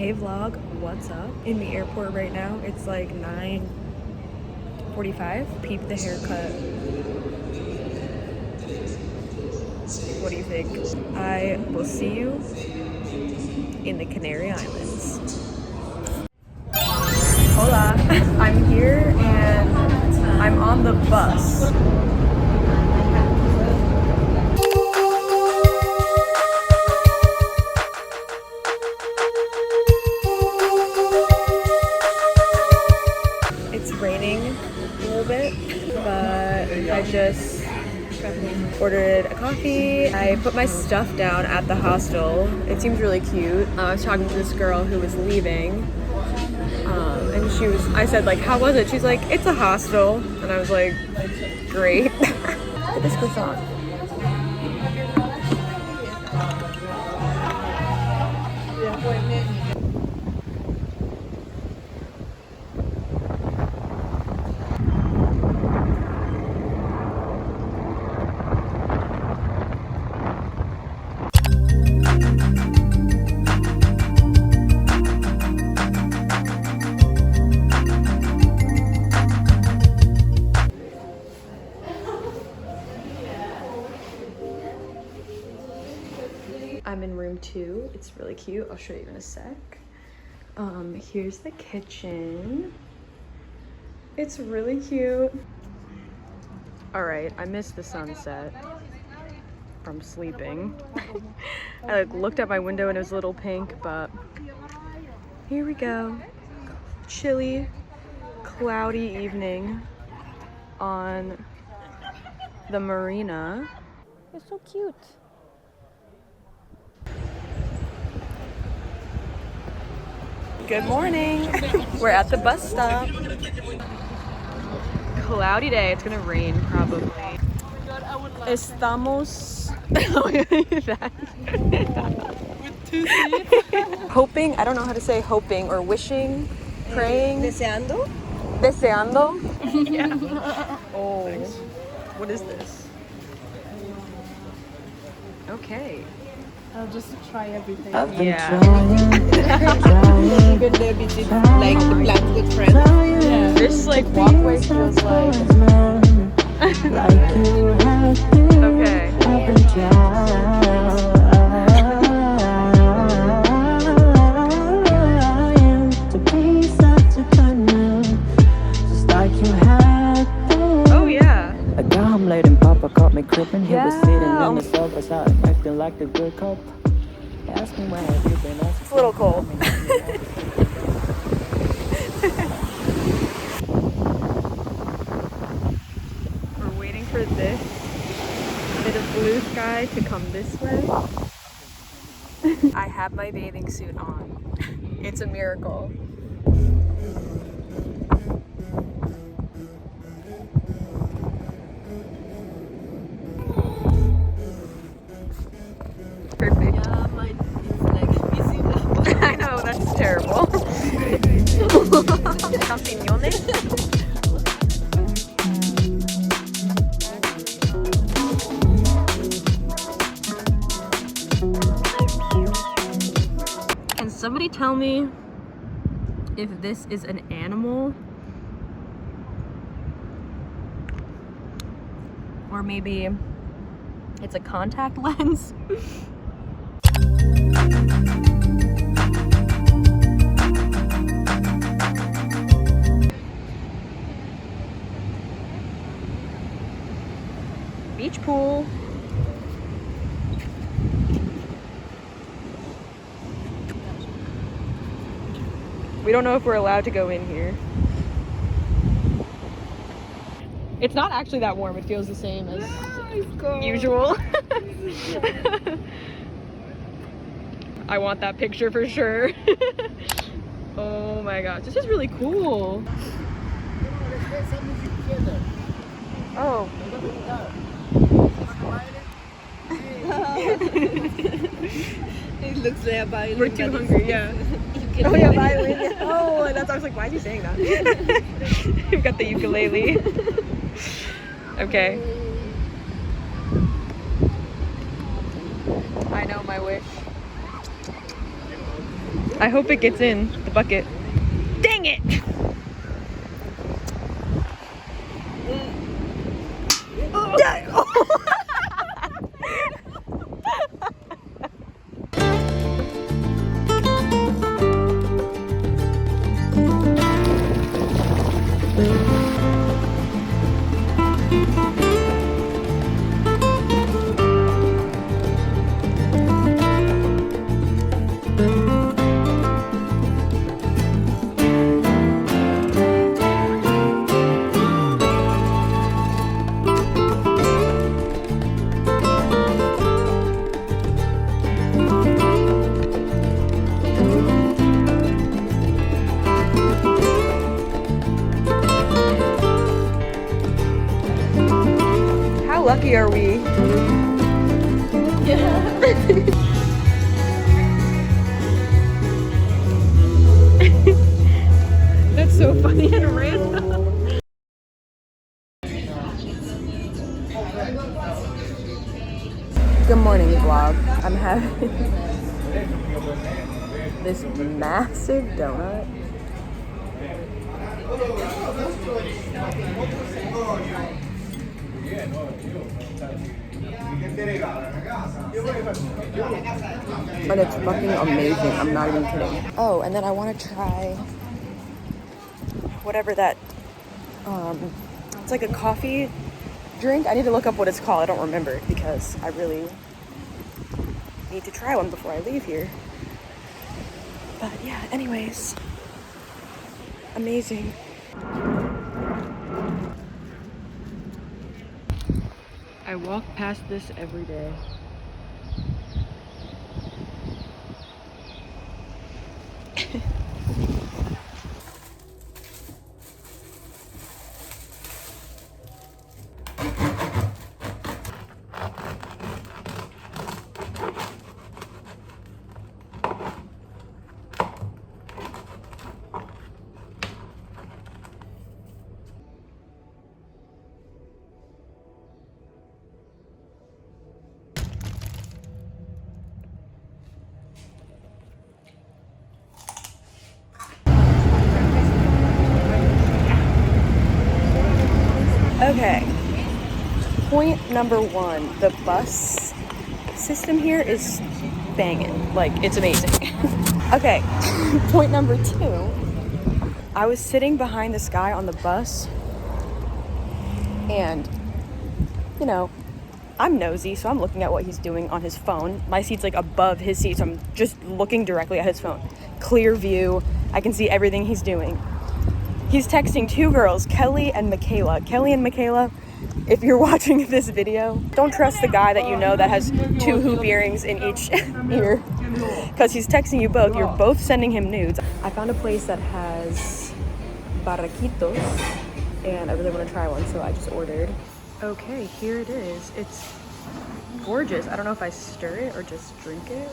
Hey vlog, what's up? In the airport right now. It's like 9:45. Peep the haircut. What do you think? I will see you in the Canary Islands. Hola, I'm here and I'm on the bus. It's raining a little bit, but I just ordered a coffee. I put my stuff down at the hostel. It seems really cute. I was talking to this girl who was leaving, and I said like, how was it? She's like, it's a hostel. And I was like, great. Look at this croissant. I'm in room 2. It's really cute. I'll show you in a sec. Here's the kitchen. It's really cute. All right, I missed the sunset from sleeping. I like looked out my window and it was a little pink, but here we go. Chilly, cloudy evening on the marina. It's so cute. Good morning. We're at the bus stop. Cloudy day. It's gonna rain probably. Estamos. With 2 seats. Hoping. I don't know how to say hoping or wishing, praying. Deseando? Deseando. Yeah. Oh. What is this? Okay. I'll just try everything. Yeah. Even the visit, like the plans with friends. Yeah. This like walkway feels like. Okay. Oh yeah. A guy home late and Papa caught me crippin'. He was sitting Yeah. in the sofa side, acting like the good cop. Ask me where have you been? It's a little cold. We're waiting for this bit of blue sky to come this way. I have my bathing suit on. It's a miracle. Perfect. Yeah, mine is like busy now. I know, that's terrible. Champiñones? Can somebody tell me if this is an animal? Or maybe it's a contact lens? Beach pool. We don't know if we're allowed to go in here. It's not actually that warm. It feels the same as usual. I want that picture for sure. Oh my gosh, this is really cool. Oh. It looks like a violin. We're too hungry, yeah. Oh yeah, violin. Yeah. Oh, and that's I was like, why is he saying that? We've got the ukulele. Okay. I know my wish. I hope it gets in the bucket. Dang it! How lucky are we? That's so funny and random. Good morning, vlog. I'm having this massive donut. And it's fucking amazing. I'm not even kidding. Oh, and then I want to try whatever that, it's like a coffee drink. I need to look up what it's called. I don't remember it because I really need to try one before I leave here. But yeah, anyways, amazing. I walk past this every day. Okay, point number one, the bus system here is banging. Like, it's amazing. Okay, point number two, I was sitting behind this guy on the bus and, you know, I'm nosy, so I'm looking at what he's doing on his phone. My seat's like above his seat, so I'm just looking directly at his phone. Clear view, I can see everything he's doing. He's texting two girls, Kelly and Michaela. Kelly and Michaela, if you're watching this video, don't trust the guy that you know that has two hoop earrings in each ear, because he's texting you both. You're both sending him nudes. I found a place that has barraquitos, and I really want to try one, so I just ordered. Okay, here it is. It's gorgeous. I don't know if I stir it or just drink it.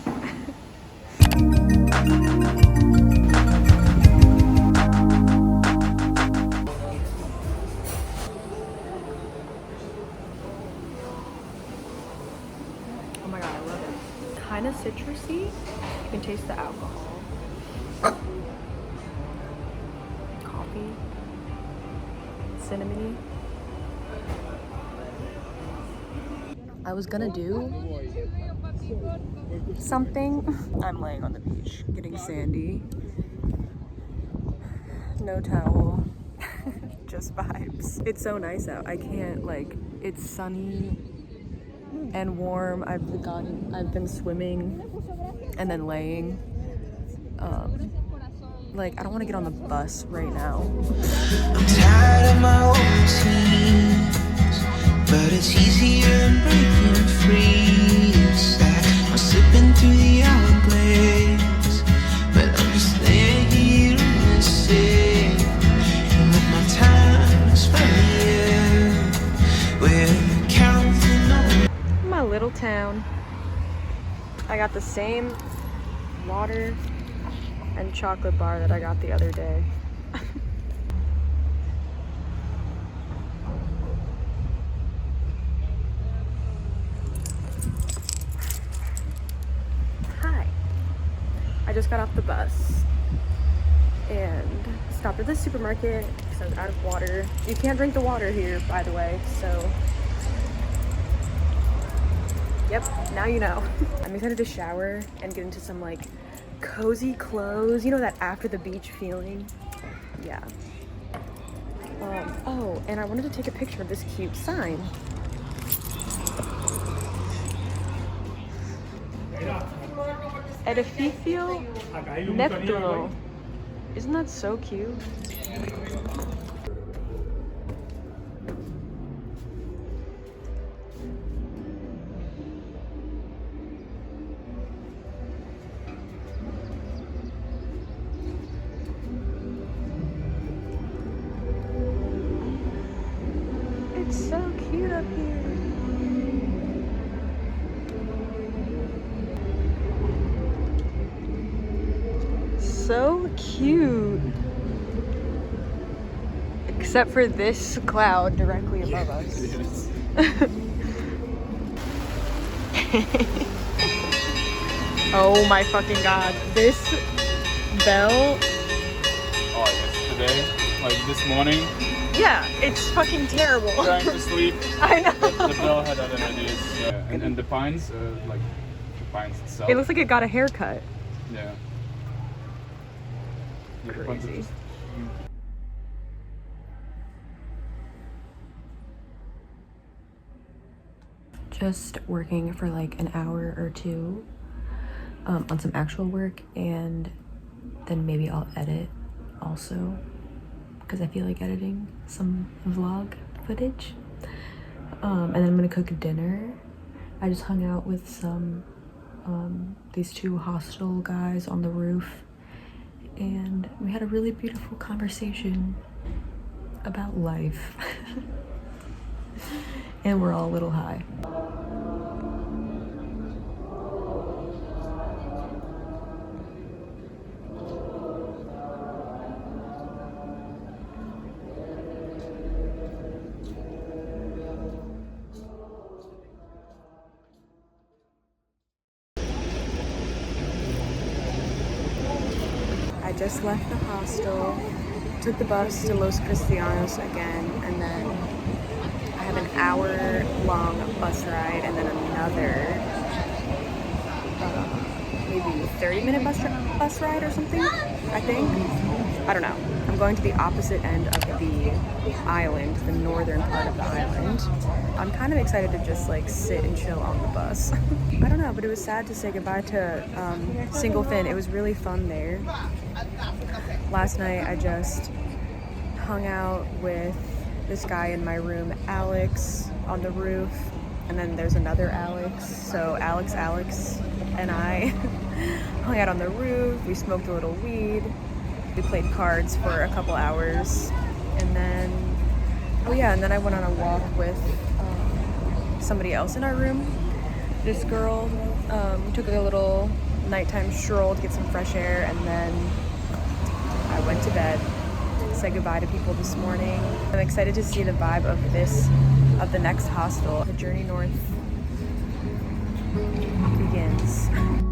Kind of citrusy. You can taste the alcohol. Coffee. Cinnamony. I was gonna do something. I'm laying on the beach, getting sandy. No towel. Just vibes. It's so nice out. I can't, like, it's sunny and warm. I've been swimming and then laying. Like, I don't want to get on the bus right now. I'm tired of my routines, but it's easier than breaking free. It's like I'm slipping through the hourglass, but I'm just laying here in the sand. And with my time is funny, we're counting on My little town. I got the same water and chocolate bar that I got the other day. Hi. I just got off the bus and stopped at the supermarket because I was out of water. You can't drink the water here, by the way, so yep, now you know. I'm excited to shower and get into some like cozy clothes. You know that after the beach feeling? Yeah. Oh, and I wanted to take a picture of this cute sign. Edificio Neptuno. Isn't that so cute? It's so cute up here. So cute. Except for this cloud directly above us. Oh my fucking god. This bell. Oh, yesterday, like this morning, Yeah, it's fucking terrible. trying to sleep, I know. the bell had other ideas. Yeah. And the pines, like the pines itself. It looks like it got a haircut. Yeah. Yeah, the pines are Crazy. just- Just working for like an hour or two on some actual work, and then maybe I'll edit also because I feel like editing some vlog footage. And then I'm gonna cook dinner. I just hung out with some these two Hostel guys on the roof, and we had a really beautiful conversation about life. And we're all a little high. I just left the hostel, took the bus to Los Cristianos again, and then I have an hour-long bus ride, and then another maybe 30-minute bus ride or something, I think. I don't know. I'm going to the opposite end of the island, the northern part of the island. I'm kind of excited to just like sit and chill on the bus. I don't know, but it was sad to say goodbye to Single Fin. It was really fun there. Last night I just hung out with this guy in my room, Alex, on the roof, and then there's another Alex. So Alex and I hung out on the roof. We smoked a little weed. We played cards for a couple hours, and then and then I went on a walk with somebody else in our room. This girl. We took a little nighttime stroll to get some fresh air, and then I went to bed. Said goodbye to people this morning. I'm excited to see the vibe of the next hostel. The journey north begins.